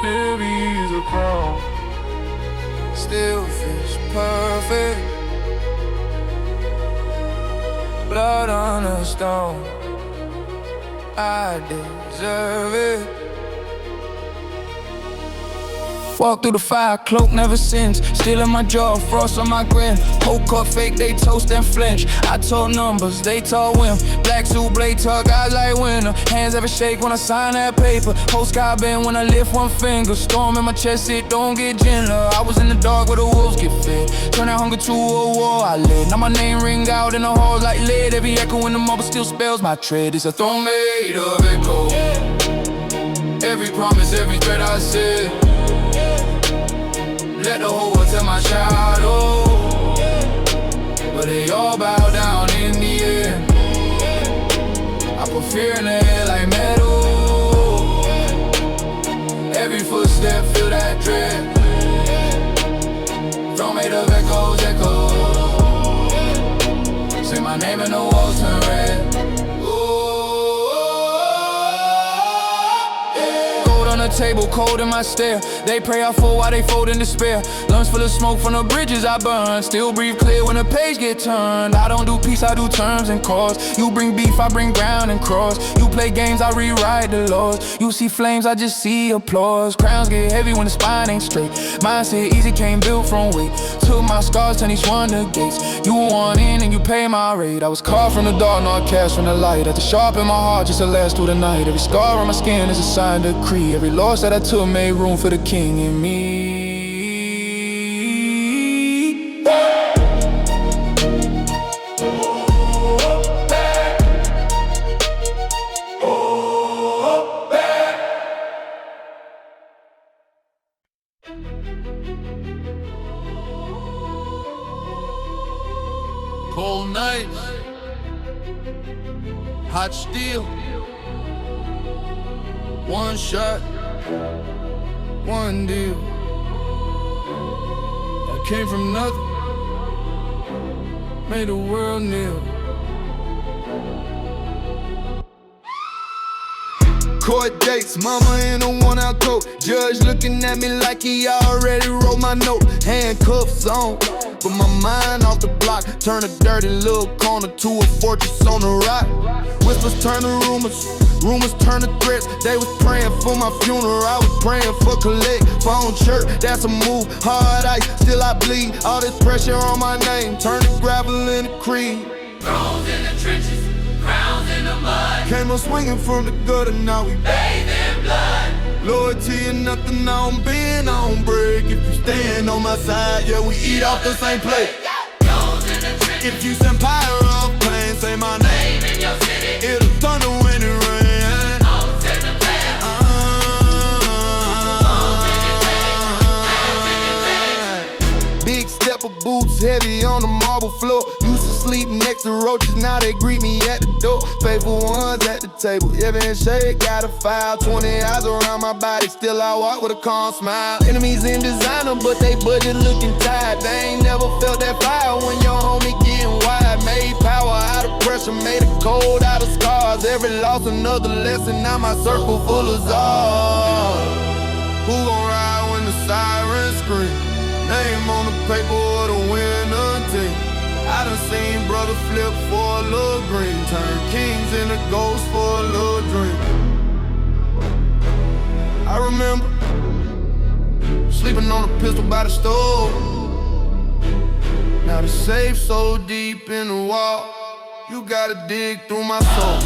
Nevies a crown. Still feels perfect. Blood on the stone, I deserve it. Walk through the fire, cloak never sins. Still in my jaw, frost on my grin. Whole cup fake, they toast and flinch. I told numbers, they told whim. Black suit, blade tuck, eyes like winter. Hands ever shake when I sign that paper. Whole sky bend when I lift one finger. Storm in my chest, it don't get gentler. I was in the dark where the wolves get fed. Turn that hunger to a war I led. Now my name ring out in the halls like lead. Every echo in the marble still spells my tread. It's a throne made of echo. Every promise, every threat I said. Let the whole world tell my shadow, but they all bow down in the end. I put fear in the air like metal. Every footstep feel that dread. Throne made of echoes, echoes. Say my name and the walls turn red. Table cold in my stare. They pray I fall while they fold in despair. Lungs full of smoke from the bridges I burn. Still breathe clear when the page get turned. I don't do peace, I do terms and cause. You bring beef, I bring ground and cross. You play games, I rewrite the laws. You see flames, I just see applause. Crowns get heavy when the spine ain't straight. Mine said easy, came built from weight. Took my scars, turn each one to gates. You want in and you pay my rate. I was carved from the dark, not cast from the light. Had to sharpen my heart just to last through the night. Every scar on my skin is a sign to decree. Every loss that I took made room for the king in me. Cold nights, hot steel. One shot, one deal. I came from nothing, made the world kneel. Court dates, mama in a one-out coat. Judge looking at me like he already wrote my note. Handcuffs on, but my mind off the block. Turn a dirty little corner to a fortress on the rock. Whispers turn to rumors, rumors turn to threats. They was praying for my funeral, I was praying for collect. Phone church, that's a move. Hard ice, still I bleed. All this pressure on my name, turn to gravel in the creed. Thrones in the trenches, crowns in the mud. Came up swinging from the gutter, now we bathe in blood. Loyalty and nothing, I don't bend, I don't break. If you stand on my side, yeah, we eat off the same plate. Thrones in the trenches, If you send fire up pain, say my name. bathe in your city. It'll thunder when it rain. Homes in the past, Big stepper boots, heavy on the marble floor. Used to sleep next to roaches, now they greet me at the door. Faithful ones at the table, Evan shade got a file. 20 eyes around my body, still I walk with a calm smile. Enemies in designer, but they budget looking tired. They ain't never felt that fire when your homie getting wide. Made power out of pressure, made it cold out of scars. Every loss another lesson, now my circle full of czars. Who gon' ride when the sirens scream? Name on the paper or the winner team. I done seen brother flip for a little green. Turn kings into ghosts for a little dream. I remember sleeping on a pistol by the stove. Now the safe so deep in the wall, you gotta dig through my soul.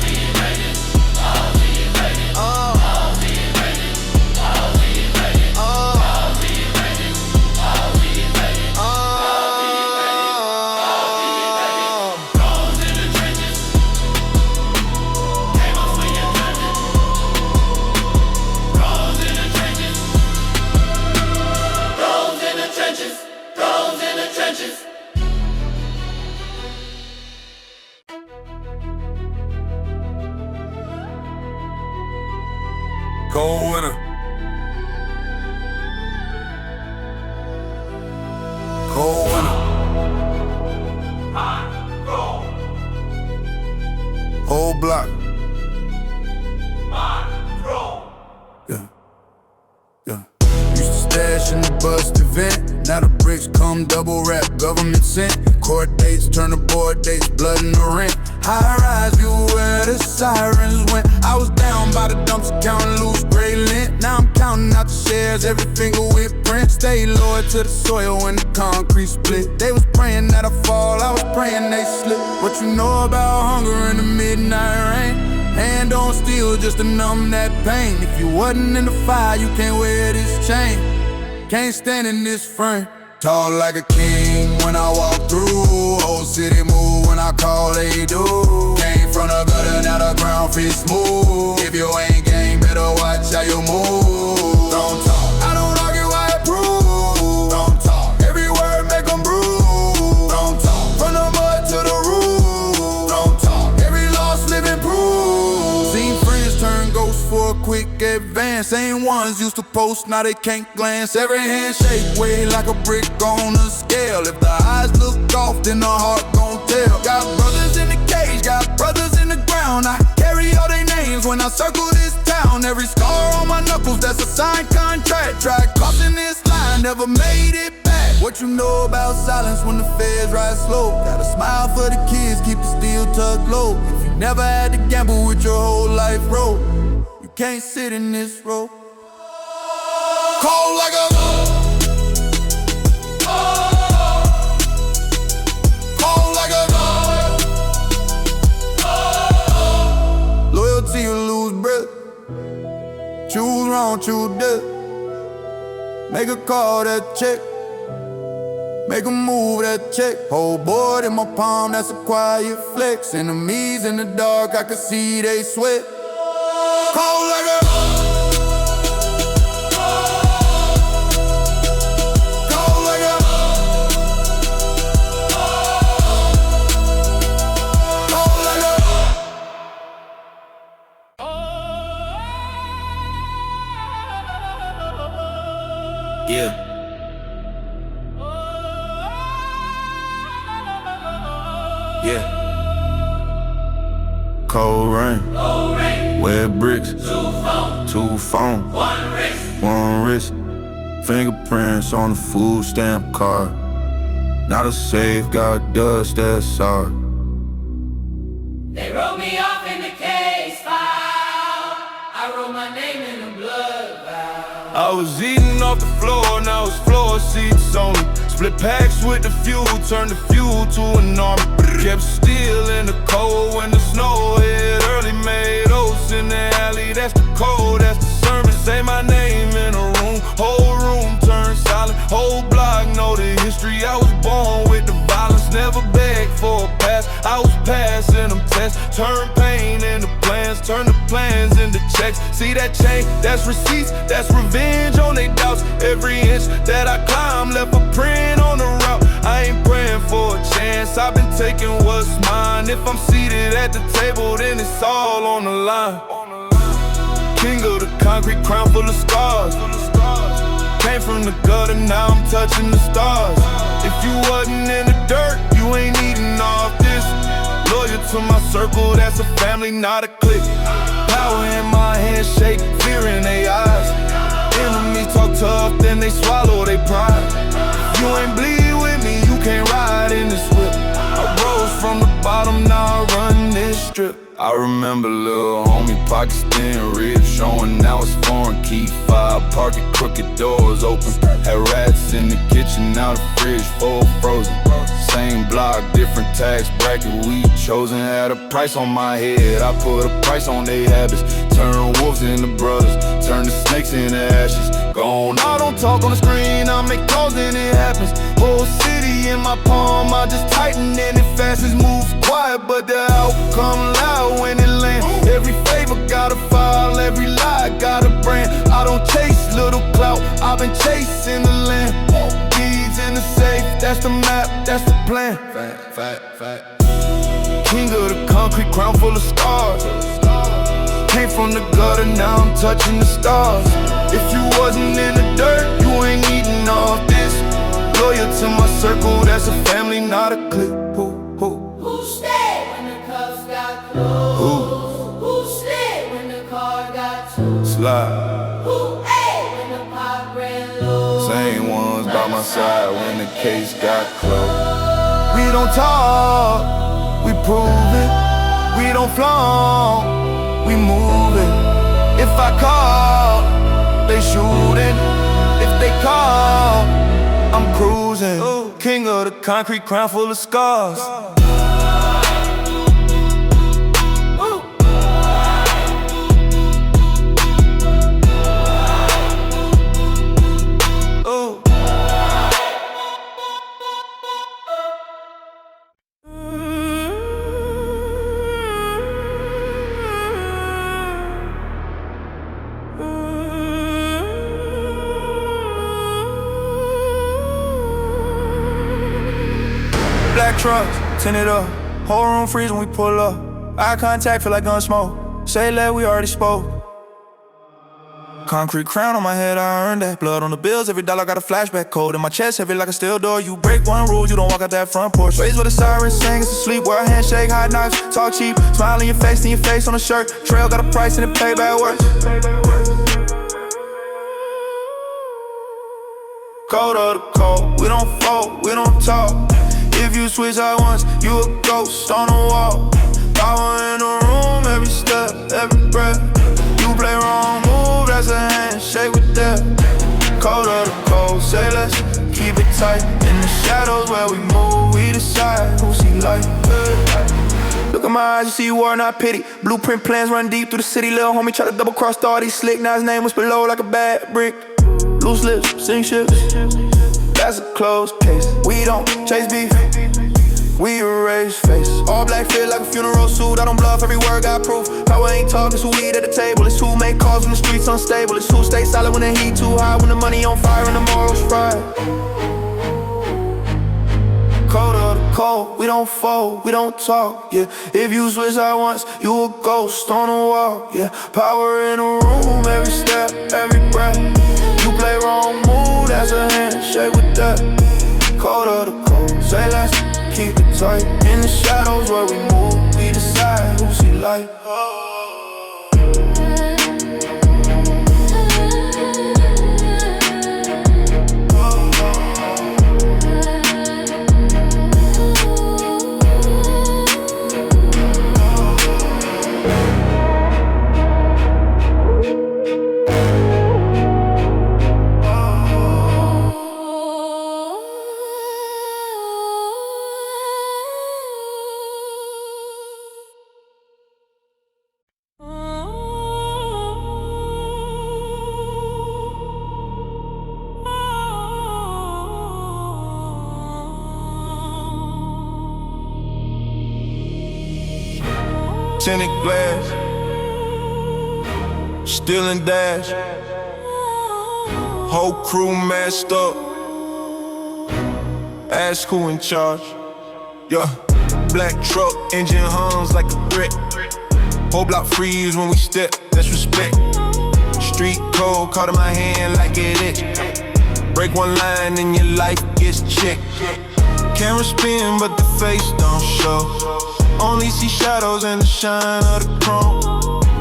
Cold winter, cold winter, hot, cold, whole block. hot, cold. Yeah, yeah. turn the board dates, blood in the rent. High rise view where the sirens went. I was down by the dumpster counting loose gray lint. Now I'm counting out the shares, every finger with print. Stay loyal to the soil when the concrete split. They was praying that I fall, I was praying they slip. What you know about hunger in the midnight rain? Hand on steel just to numb that pain. If you wasn't in the fire, you can't wear this chain. Can't stand in this frame. Tall like a king when I walk through. Whole city move when I call, they do. Came from the gutter, now the ground feels smooth. If you ain't gang, better watch how you move. Don't talk, I don't argue, I approve. Don't talk, every word make them bruise. Don't talk, from the mud to the roof. Don't talk, every loss living proof. Seen friends turn ghosts for a quick advance. Same ones used to post, now they can't glance. Every handshake weigh like a brick on a scale. If the eyes look off, then the heart gon' tell. Got brothers in the cage, got brothers in the ground. I carry all their names when I circle this town. Every scar on my knuckles, that's a signed contract. Tried crossing this line, never made it back. What you know about silence when the feds ride slow? Got a smile for the kids, keep the steel tucked low. If you never had to gamble with your whole life, bro, you can't sit in this row. Cold like a cold like a loyalty, you lose breath. Choose wrong, choose death. Make a call, that check. Make a move, that check. Whole board in my palm, that's a quiet flex. Enemies in the dark, I can see they sweat. Cold like a cold like a cold like a yeah. Yeah. Cold rain, wet bricks, two phones, one wrist, fingerprints on the food stamp card. Not a safe, got dust, that's hard. They wrote me off in the case file. I wrote my name in the blood vial. I was eating off the floor, now it's floor seats only. Split packs with the fuel, turned the fuel to an army. Kept still in the cold when the snow hit. Early made oats in the alley, that's the code, that's the sermon. Say my name in a room, whole room turned silent. Whole block know the history, I was born with the violence. Never begged for a pass, I was passing them tests. Turn pain into plans, turn the plans into checks. See that chain, that's receipts, that's revenge on they doubts. Every inch that I climb left a print on the route. I ain't praying for a chance, I've been taking what's mine. If I'm seated at the table, then it's all on the line. King of the concrete, crown full of scars. Came from the gutter, now I'm touching the stars. If you wasn't in the dirt, you ain't eating off this. Loyal to my circle, that's a family, not a clique. Power in my handshake, fear in their eyes. Enemies talk tough, then they swallow their pride. If you ain't bleed with me, you can't ride in this whip. I rose from the bottom, now I run this strip. I remember little homie pockets thin, ribs showing, now it's foreign. Key 5, parking crooked doors open. Had rats in the kitchen, now the fridge full frozen. Same block, different tax bracket, we chosen. Had a price on my head, I put a price on they habits. Turn wolves into brothers, turn the snakes into ashes. Gone, I don't talk on the screen, I make calls and it happens. Whole city in my palm, I just tighten and it fastens. Moves quiet, but the outcome loud when it lands. Every favor got a file, every lie got a brand. I don't chase little clout, I've been chasing the land. Deeds in the safe, that's the map, that's the plan. Fact. King of the concrete, crown full of scars. Came from the gutter, now I'm touching the stars. If you wasn't in the dirt, you ain't eating off this. Loyal to my circle, that's a family, not a clique. Who stayed when the cuffs got closed? Who stayed when the car got towed? Slide. Who ate when the pot ran low? Same ones by my side when the case got closed. We don't talk, we prove it. We don't flaunt, we move it. If I call, they shooting. If they call, I'm cruising. King of the concrete, crown full of scars. Black trucks, tinted up, whole room freeze when we pull up. Eye contact, feel like gun smoke. Say that we already spoke. Concrete crown on my head, I earned that. Blood on the bills, every dollar got a flashback. Cold in my chest, heavy like a steel door. You break one rule, you don't walk out that front porch. Raised with a siren, sing, it's asleep. Wear a handshake, hot knives, talk cheap. Smile in your face on a shirt. Trail got a price and it pay back worse. Cold of the cold, we don't fold, we don't talk. If you switch out once, you a ghost on the wall. Power in the room, every step, every breath. You play wrong move, that's a handshake with death. Cold of the cold, say let's keep it tight. In the shadows where we move, we decide who see light. Look at my eyes, you see war, not pity. Blueprint plans run deep through the city. Little homie try to double cross all these slick. Now his name was below like a bad brick. Loose lips, sink ships. That's a closed case. We don't chase beef, we erase face. All black fit like a funeral suit. I don't bluff, every word got proof. Power ain't talk, it's who eat at the table. It's who make calls when the streets unstable. It's who stay solid when the heat too high. When the money on fire and the morals fried. Cold of the cold, we don't fold, we don't talk, yeah. If you switch out once, you a ghost on the wall, yeah. Power in the room, every step, every breath. You play wrong move, that's a handshake with that. Cold of the cold, say let's keep it tight. In the shadows where we move, we decide who see light. Tinted glass, still in dash. Whole crew masked up. Ask who in charge. Yeah, black truck, engine hums like a threat. Whole block freeze when we step, that's respect. Street code caught in my hand like it itch. Break one line and your life gets checked. Camera spin but the face don't show. Only see shadows and the shine of the chrome.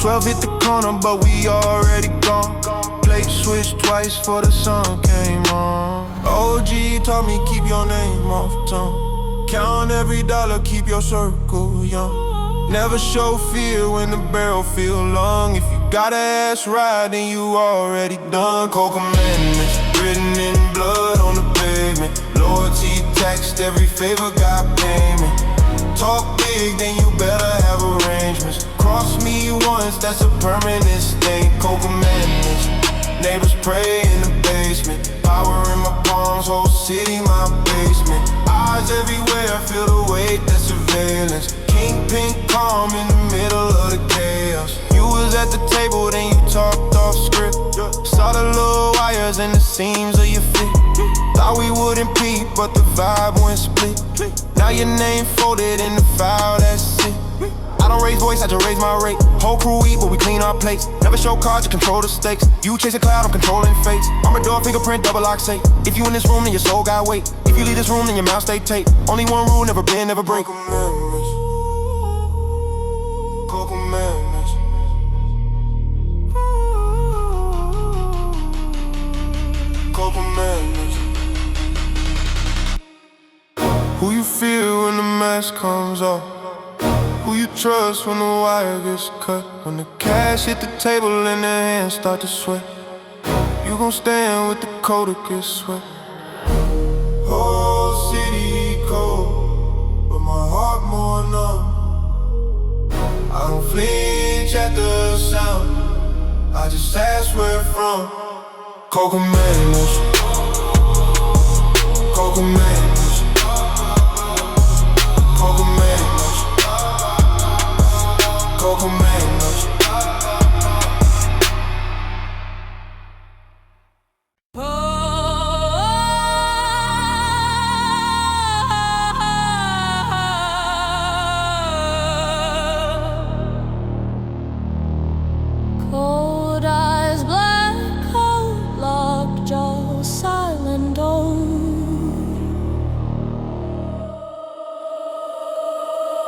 12 hit the corner, but we already gone. Plate switched twice for the sun came on. OG taught me keep your name off tongue. Count every dollar, keep your circle young. Never show fear when the barrel feel long. If you got ass right, then you already done. Core commandments written in blood on the pavement. Loyalty taxed, every favor got payment. Talk big, then you better have arrangements. Cross me once, that's a permanent stain. Core commandments, neighbors pray in the basement. Power in my palms, whole city my basement. Eyes everywhere, feel the weight, that's surveillance. Kingpin calm in the middle of the chaos. You was at the table, then you talked off script. Saw the little wires and the seams of your fit. Thought we wouldn't peep, but the vibe went split. Now your name folded in the file, that's it. I don't raise voice, I just raise my rate. Whole crew eat, but we clean our plates. Never show cards, you control the stakes. You chase a cloud, I'm controlling fates. Armor door, fingerprint, double lock safe. If you in this room, then your soul got weight. If you leave this room, then your mouth stay taped. Only one rule, never bend, never break. Who you you feel when the mask comes off? Who you trust when the wire gets cut? When the cash hit the table and the hands start to sweat, you gon' stand with the coat that gets sweat. Whole city cold, but my heart more numb. I don't flinch at the sound, I just ask where from. Cocomelons, Cocomelons, Cocomelons, Cocomelons. Cold eyes, black coat, locked jaw, silent dome.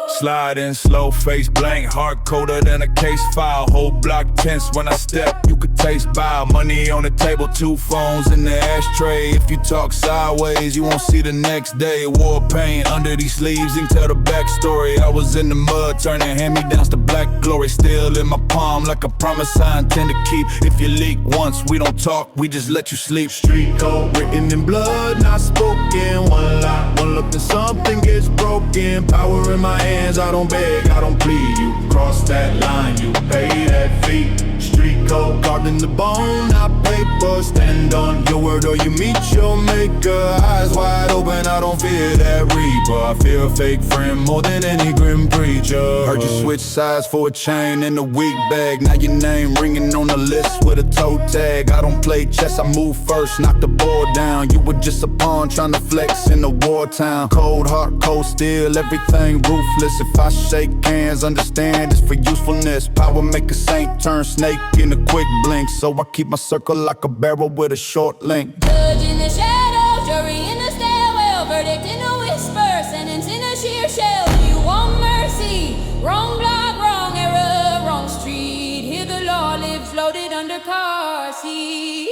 Slide in slow, face blank, heart colder than a case file. Whole block tense when I step, you could taste bile. Money on the table, 2 phones in the ashtray. If you talk sideways, you won't see the next day. War paint under these sleeves, you can tell the backstory. I was in the mud, turning hand-me-downs to black glory. Still in my palm like a promise I intend to keep. If you leak once, we don't talk, we just let you sleep. Street code written in blood, not spoken. One lie, one look, then something gets broken. Power in my hands, I don't beg, I don't plead. You cross that line, you pay that fee. Street code carved in the bone, not paper. Stand on your word or you meet your maker. Eyes wide open, I don't fear that reaper. I fear a fake friend more than any grim preacher. Heard you switch sides for a chain and a weak bag. Now your name ringing on the list with a toe tag. I don't play chess, I move first, knock the board down. You were just a pawn trying to flex in the wartime. Cold heart, cold steel, everything ruthless. If I shake hands, understand it's for usefulness. Power make a saint turn snake in a quick blink. So I keep my circle like a barrel with a short link. Judge in the shadow, jury in the stairwell, verdict in a whisper, sentence in a sheer shell. Do you want mercy? Wrong block, wrong error, wrong street. Here the law lives loaded under car seat.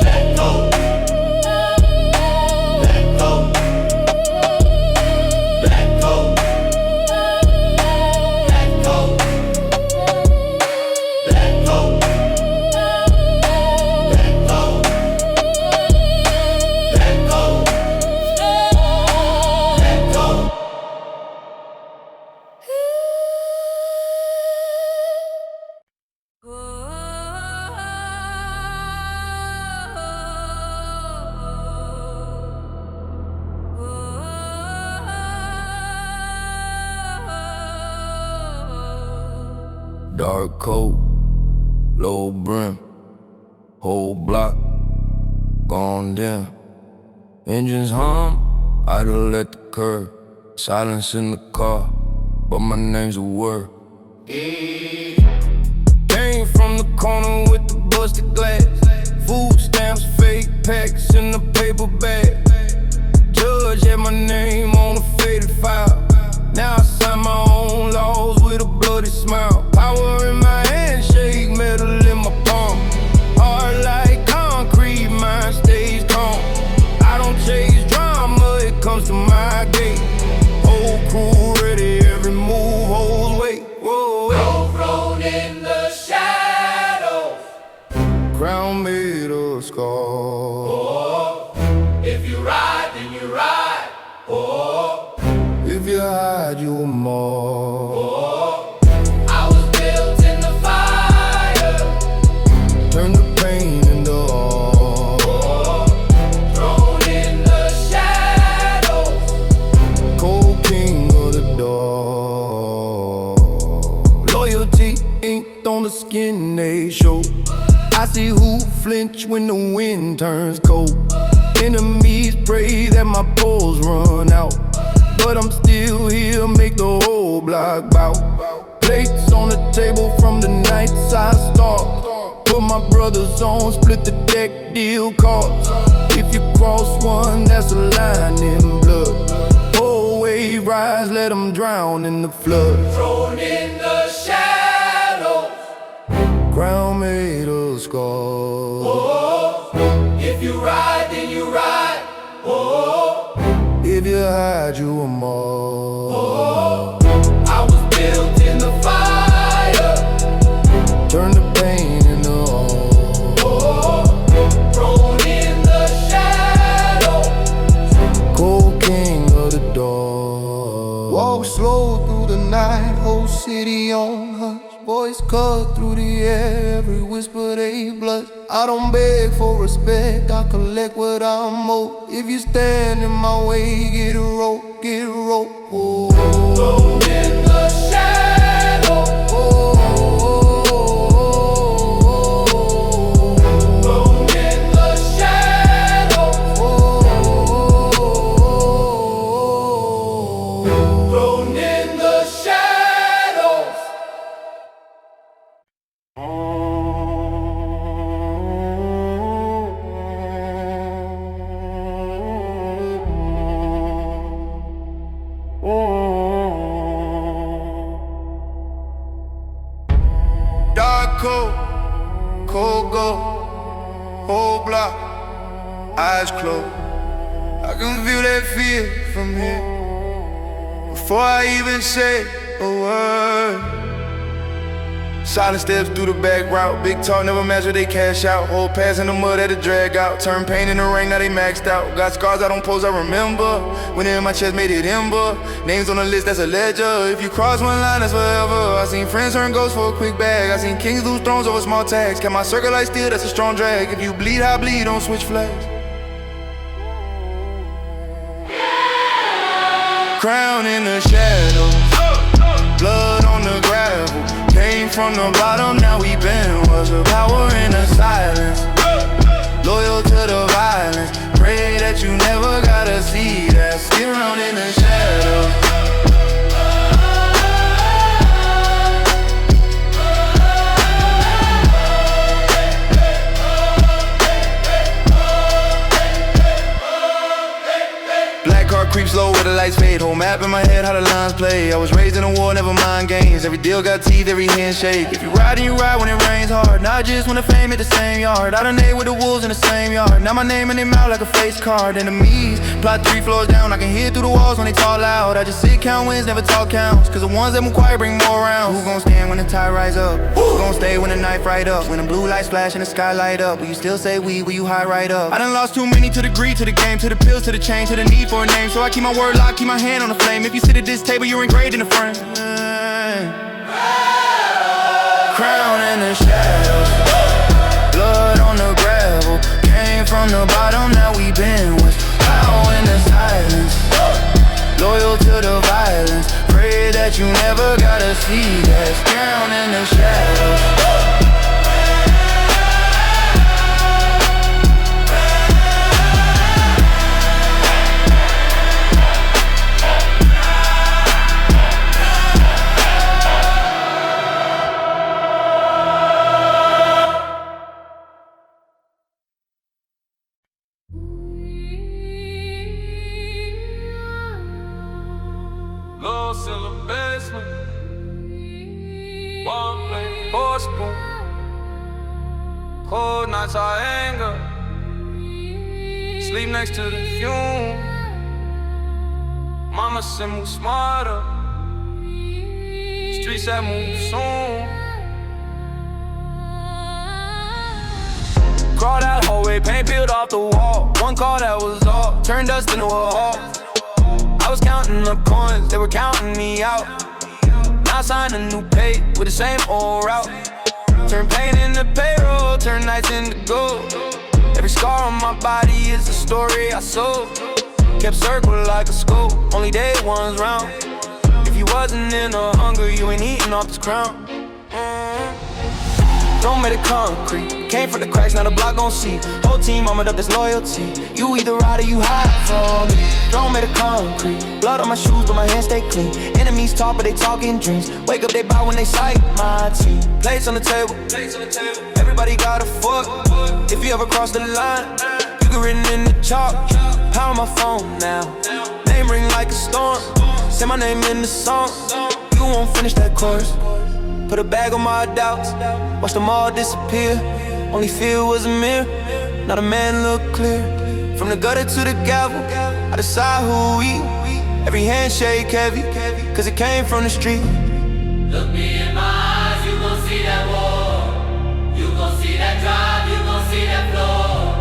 Let go. Let go. Let go. Let go. Let go. Let go. Let go. Let go. Dark coat, low brim, whole block gone dim. Engines hum, idle at the curb. Silence in the car, but my name's a word. Came from the corner with the busted glass. Food stamps, fake packs in the paper bag. Judge had my name on a faded file. Now I sign my own laws with a bloody smile. Power in my handshake, metal in my palm. Hard like concrete, mind stays calm. I don't chase drama, it comes to my gate. Whole crew ready, every move holds weight. Whoa, No road in the shadows. crown made of scars. Oh, if you ride, then you ride. Oh, If you hide, you will more. oh, I was built in the fire. Turn the pain into art. Oh, thrown in the shadows. Cold king of the dark. Loyalty inked on the skin they show. I see who flinch when the wind turns cold. Enemies pray that my pulls run out, but I'm still here, make the whole block bow. Plates on the table from the nights I stalked. Put my brothers on, split the deck, deal cards. If you cross one, that's a line in blood. Whole wave rise, let them drown in the flood. Thrown in the shadows. Crown made of scars. Oh, if you ride, then you ride. Oh, If you hide, you will city on hush. Voice cut through the air, every whisper they blush. I don't beg for respect, I collect what I'm owed. If you stand in my way, get a rope, get a rope. Oh, Thrown in the shadow. Thrown in the shadow. Thrown in the shadows. Dark cold, cold gold, whole block, eyes closed. I can feel that fear from here before I even say a word. Silent steps through the back route. Big talk never match what they cash out. Old pass in the mud at a drag out. Turn pain in the rain, now they maxed out. Got scars I don't pose, I remember. When in my chest made it ember. Names on the list, that's a ledger. If you cross one line, that's forever. I seen friends turn ghosts for a quick bag. I seen kings lose thrones over small tags. Kept my circle like steel, that's a strong drag. If you bleed, I bleed, don't switch flags. Crown in the shadows, blood on the gravel. Came from the bottom, now we been. Was a power in the silence, loyal to the violence. Pray that you never gotta see that. Still round in the shadows. Creep slow where the lights fade. Whole map in my head, how the lines play. I was raised in a war, never mind games. Every deal got teeth, every handshake. If you ride and you ride when it rains hard. Not just when the fame hit the same yard. I done ate with the wolves in the same yard. Now my name in their mouth like a face card. Enemies plot 3 floors down. I can hear through the walls when they talk loud. I just sit, count wins, never talk counts. Cause the ones that move quiet bring more rounds. Who gon' stand when the tide rise up? Who gon' stay when the knife right up? When the blue lights flash and the sky light up, will you still say we? Will you high right up? I done lost too many to the greed, to the game, to the pills, to the chain, to the need for a name. So I keep my word locked, keep my hand on the flame. If you sit at this table, you're engraved in the frame. Crown in the shadows, blood on the gravel. Came from the bottom, now we been with power in the silence, loyal to the violence. Pray that you never gotta see that. Crown in the shadows. Lost in the basement, one play, four spoon. Cold nights I anger, sleep next to the fume. Mama said move smarter, streets that move soon. Crawled out hallway, paint peeled off the wall. One call that was all, turned dust into a hall. I was counting up coins, they were counting me out. Now I signed a new pay with the same old route. Turn pain into payroll, turn nights into gold. Every scar on my body is a story I sold. Kept circle like a scope, only day ones round. If you wasn't in a hunger, you ain't eating off this crown. Don't make it concrete. Came from the cracks, now the block gon' see. Whole team armored up, this loyalty. You either ride or you hide from me. Don't make it concrete. Blood on my shoes, but my hands stay clean. Enemies talk, but they talking dreams. Wake up, they bow when they sight my team. Plates on the table. Everybody got a fork. If you ever cross the line, you get written in the chalk. Power my phone now. Name ring like a storm. Say my name in the song. You won't finish that chorus. Put a bag on my doubts, watch them all disappear. Only fear was a mirror, not a man look clear. From the gutter to the gavel, I decide who we. Every handshake heavy, cause it came from the street. Look me in my eyes, you gon' see that wall. You gon' see that drive, you gon' see that floor.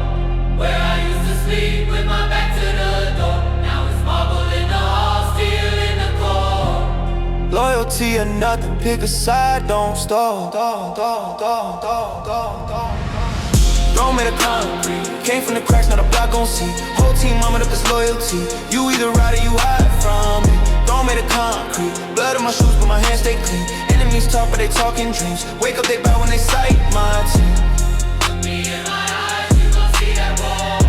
Where I used to sleep with my back to the door. Now it's marble in the hall, steel in the core. Loyal loyalty or nothing. Pick a side, don't stall. Throw me the concrete. Came from the cracks, now the block gon' see. Whole team armored up this loyalty. You either ride or you hide from it. Throw me the concrete. Blood on my shoes, but my hands stay clean. Enemies talk, but they talk in dreams. Wake up, they bow when they sight my team. Look me in my eyes, you gon' see that wall.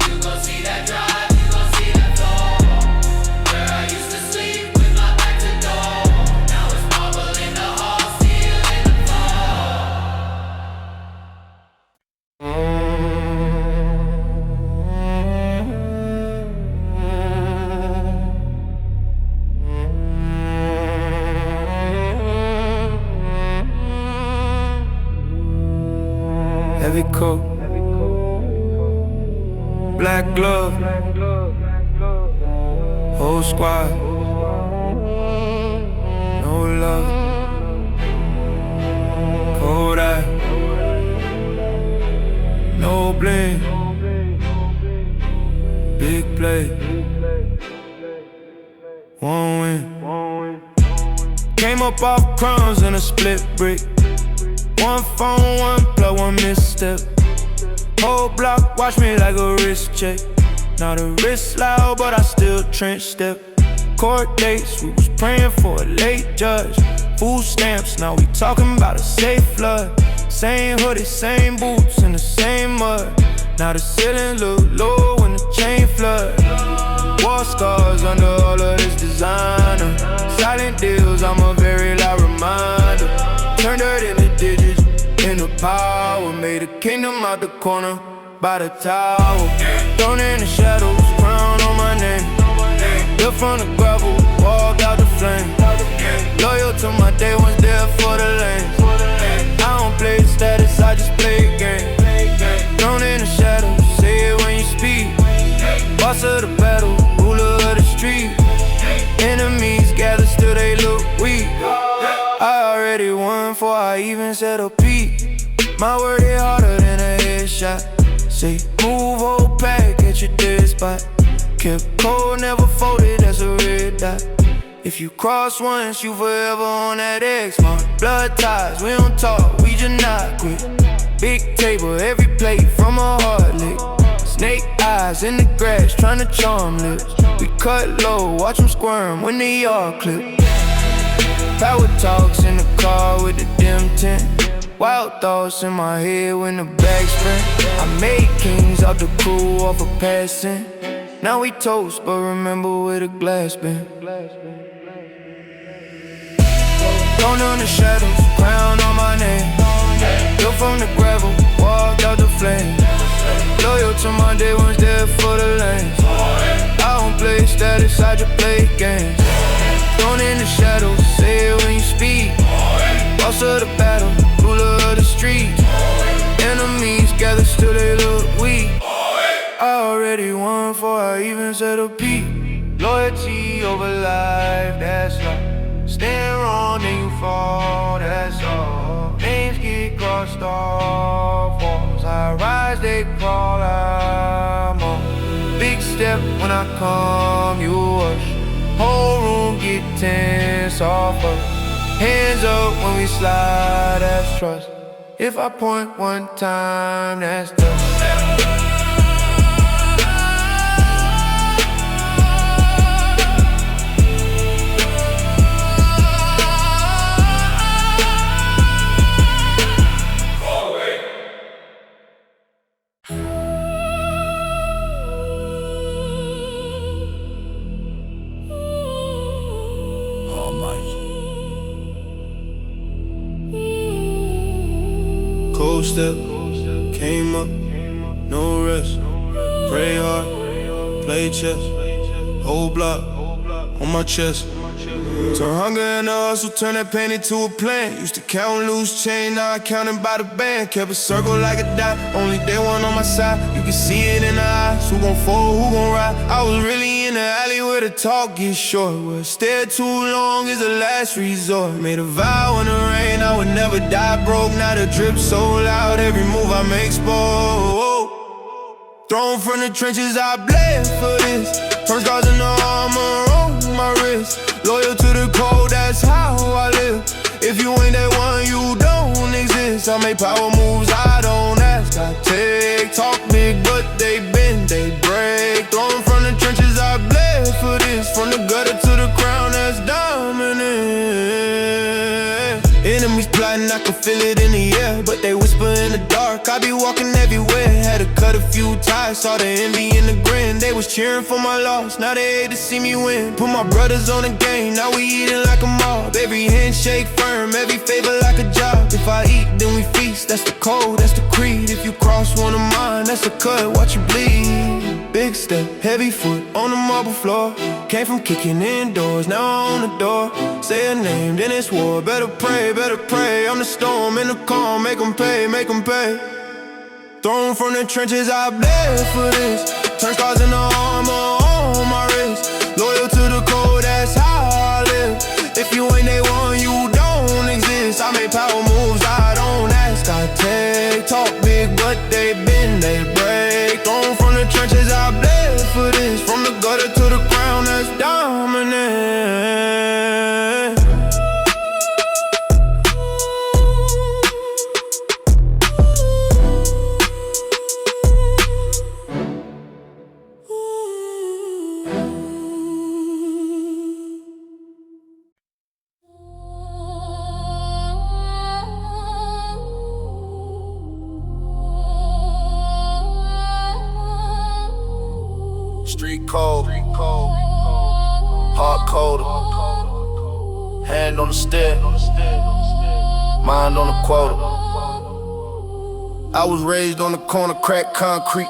You gon' see that drive, you gon' see that floor. Where I used to sleep with my back to door. Now it's marble in the hall, steel in the floor. Heavy coat, black glove, whole squad, no love, cold eye, no blame, big play, won't win. Came up off crumbs in a split brick. One phone, one plug, one misstep. Whole block watch me like a wrist check. Now the wrist loud, but I still trench step. Court dates, we was praying for a late judge. Food stamps, now we talking about a safe flood. Same hoodie, same boots, in the same mud. Now the ceiling look low when the chain flood. War scars under all of this designer. Silent deals, I'm a very loud reminder. Turned dirt into digits, into power. Made a kingdom out the corner, by the tower. Thrown in the shadows, crown on my name. Built from the gravel, walked out the flame. Loyal to my day ones, there for the lanes. I don't play status, I just play a game. Thrown in the shadows, say it when you speak. Boss of the battle, ruler of the street. Enemies gather, still they look weak. I already won before I even said a peep. My word hit harder than a headshot. Say move, old pack at your dead spot. Kept cold, never folded, that's a red dot. If you cross once, you forever on that X mark. Blood ties, we don't talk, we just not quit. Big table, every plate from a hard lick. Snake eyes in the grass, tryna charm lips. We cut low, watch them squirm when the yard clip. Power talks in the car with the dim tint. Wild thoughts in my head when the back spin. I made kings out the crew off a passing. Now we toast, but remember where the glass been. Thrown in the shadows, crown on my name. Built from the gravel, walked out the flame. Loyal to my day ones, there for the lanes. I don't play status, I just play games. Thrown in the shadows, say it when you speak. Boss of the battle, ruler of the street. Enemies gather, still they look weak. I already won before I even said a peep. Loyalty over life, that's all. Stand wrong, then you fall, that's all. Names get crossed off, walls I rise, they crawl, I'm on. Big step when I come, you rush. Whole room get tense off us. Hands up when we slide, that's trust. If I point one time, that's dust. Cold step, came up, no rest. Pray hard, play chess. Whole block on my chest. Turn hunger and hustle, turn that pain into a plan. Used to count loose change, now I counting by the band. Kept a circle like a dot, only day one on my side. You can see it in the eyes, who gon' fall, who gon' ride. I was really in the alley where the talk gets short, where stay too long is the last resort. Made a vow in the rain, I would never die broke. Now the drip so loud, every move I make spoke. Thrown from the trenches, I bled for this. Turn scars into armor. on my wrist. Loyal to the code, that's how I live. If you ain't that one, you don't exist. I make power moves, I don't ask, I take. Talk big, but they bend, they break. Thrown from the trenches, I bled for this. From the gutter to the crown, that's dominant. Enemies plotting, I can feel it in the air, but they whisper in the dark. I be walking everywhere, had to cut a few ties. Saw the envy and the grin, they was cheering for my loss. Now they hate to see me win. Put my brothers on the game, now we eating like a mob. Every handshake firm, every favor like a job. If I eat, then we feast, that's the code, that's the creed. If you cross one of mine, that's a cut, watch you bleed. Big step, heavy foot on the marble floor. Came from kicking indoors, now I'm on the door. Say a name, then it's war, better pray, better pray. I'm the storm in the calm, make them pay, make them pay. Thrown from the trenches, I bled for this. Turn scars into armor on my wrist. Loyal to the code, that's how I live. If you ain't they one, you don't exist. I make power moves, I don't ask, I take. Talk big, but they bend, they break. Thrown from the trenches, I bled for this. From the gutter to the ground, that's dominant. Street cold, hard colder. Hand on the steer, mind on the quota. I was raised on the corner, cracked concrete,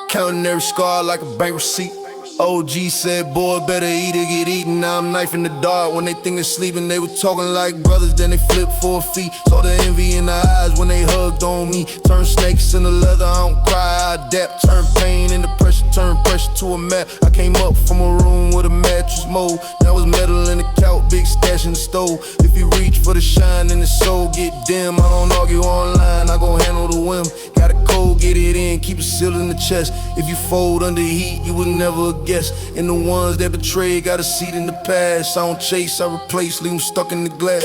counting every scar like a bank receipt. OG said, boy, better eat or get eaten. Now I'm knifing the dark. When they think they're sleeping, they were talking like brothers, then they flip 4 feet. Saw the envy in their eyes when they hugged on me. Turn snakes into leather, I don't cry, I adapt. Turn pain into pressure, turn pressure to a mat. I came up from a room with a mattress mold. Now it's metal in the couch, big stash in the stove. If you reach for the shine and the soul get dim, I don't argue online, I gon' handle the whim. Got a code, get it in, keep it sealed in the chest. If you fold under heat, you would never guess. And the ones that betray got a seat in the past. I don't chase, I replace, leave them stuck in the glass.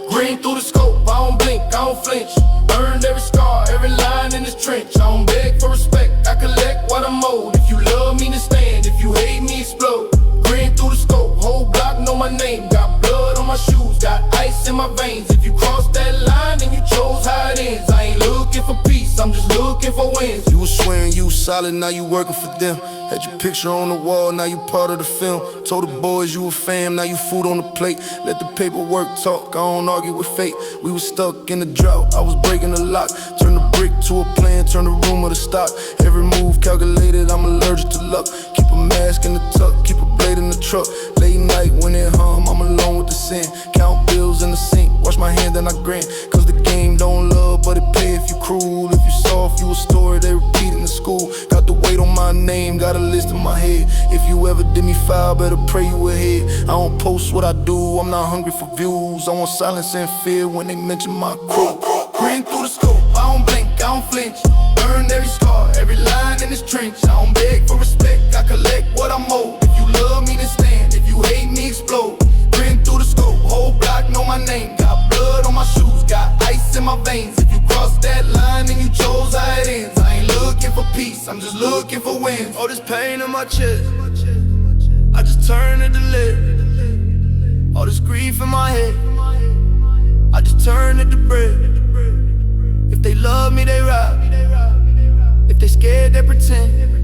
Green through the scope, I don't blink, I don't flinch. Earned every scar, every line in this trench. I don't beg for respect, I collect what I'm owed. If you love me, then stand, if you hate me, explode. Green through the scope, whole block know my name. Got blood on my shoes, got ice in my veins. If you cross that line, then you chose how it ends. I ain't looking for peace, I'm just looking for wins. You was swearing you solid, now you working for them. Had your picture on the wall, now you part of the film. Told the boys you a fam, now you food on the plate. Let the paperwork talk, I don't argue with fate. We was stuck in the drought, I was breaking the lock. Turn the brick to a plan, turn the rumor to stock. Every move calculated, I'm allergic to luck. Keep a mask in the tuck, keep a blade in the truck. Late night when it hum, I'm alone with the sin. Count bills in the sink, wash my hand and I grin. Cause the game don't love, but it pay if you cruel. If you soft, you a story they repeat in the school. Got the weight on my name, got a list in my head. If you ever did me foul, better pray you ahead. I don't post what I do, I'm not hungry for views. I want silence and fear when they mention my crew. Green through the scope, I don't blink, I don't flinch. Earned every scar, every line in this trench. I don't beg for respect, I collect what I'm owed. If you love me, then stand, if you hate me, explode. Green through the scope, whole block know my name. Got blood on my shoes, got ice in my veins. If you cross that line, then you chose how it ends. I ain't looking for peace, I'm just looking for wins. All this pain in my chest, I just turn it to lead. All this grief in my head, I just turn it to bread. If they love me, they ride. If they scared, they pretend.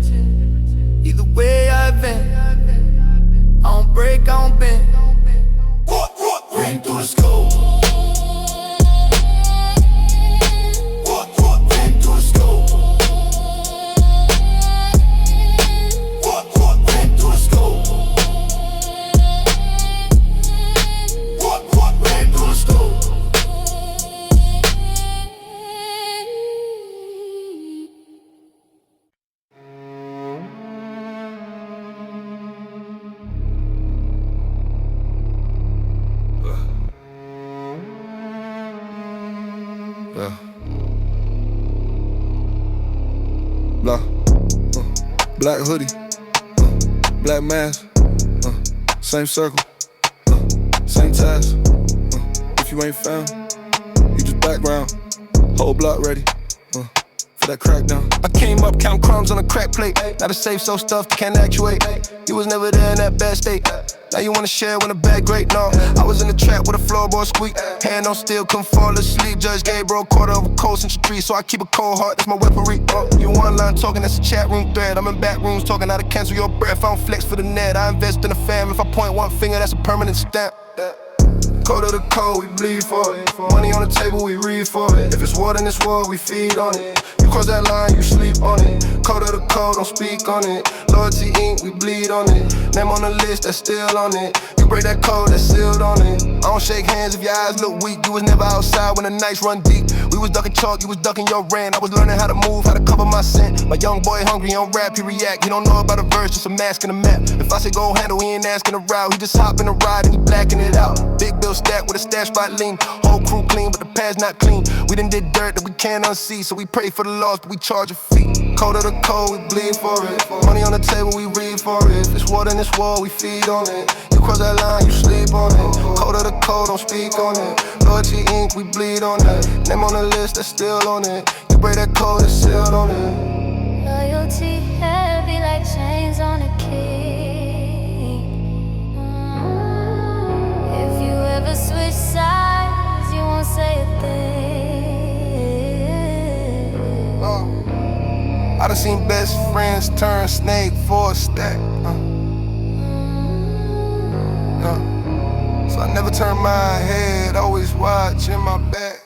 Either way I advance, I don't break, I don't bend. Green through the scope. Green through the scope. Green through the scope. Green through the scope. Blah, black hoodie, black mask, Same circle, same task. If you ain't found, you just background. Whole block ready for that crackdown. I came up counting crumbs on a crack plate. Now the safe so stuffed can't actuate. You was never there in that bad state. Now you wanna share when the bad great, no. I was in the trap with a floorboard squeak. Hand on steel, couldn't fall asleep. Judge gave bro a quarter of a cold century tree. So I keep a cold heart, that's my weaponry. You online talking, that's a chat room thread. I'm in back rooms talking how to cancel your breath. I don't flex for the net, I invest in the fam. If I point one finger, that's a permanent stamp. Code of the code, we bleed for it. Money on the table, we read for it. If it's water in this world, we feed on it. You cross that line, you sleep on it. Code of the code, don't speak on it. Loyalty ink, we bleed on it. Name on the list, that's still on it. You break that code, that's sealed on it. I don't shake hands if your eyes look weak. You was never outside when the nights run deep. We was ducking chalk, you was ducking your rent. I was learning how to move, how to cover my scent. My young boy hungry on rap, he react. He don't know about a verse, just a mask and a map. If I say go handle, he ain't asking a route. He just hop in a ride and he blacking it out. Big bill stack with a stash spot lean. Whole crew clean, but the pad's not clean. We done did dirt that we can't unsee, so we pray for the lost, but we charge a fee. Code of the code, we bleed for it. Money on the table, we read for it. If it's water in this wall, we feed on it. You cross that line, you sleep on it. Code of the code, don't speak on it. Loyalty ink, we bleed on it. Name on the list, that's still on it. You break that code, that's sealed on it. Loyalty heavy like chains on a king. If you ever switch sides, you won't say a thing. I done seen best friends turn snake for a stack. So I never turn my head, always watching my back.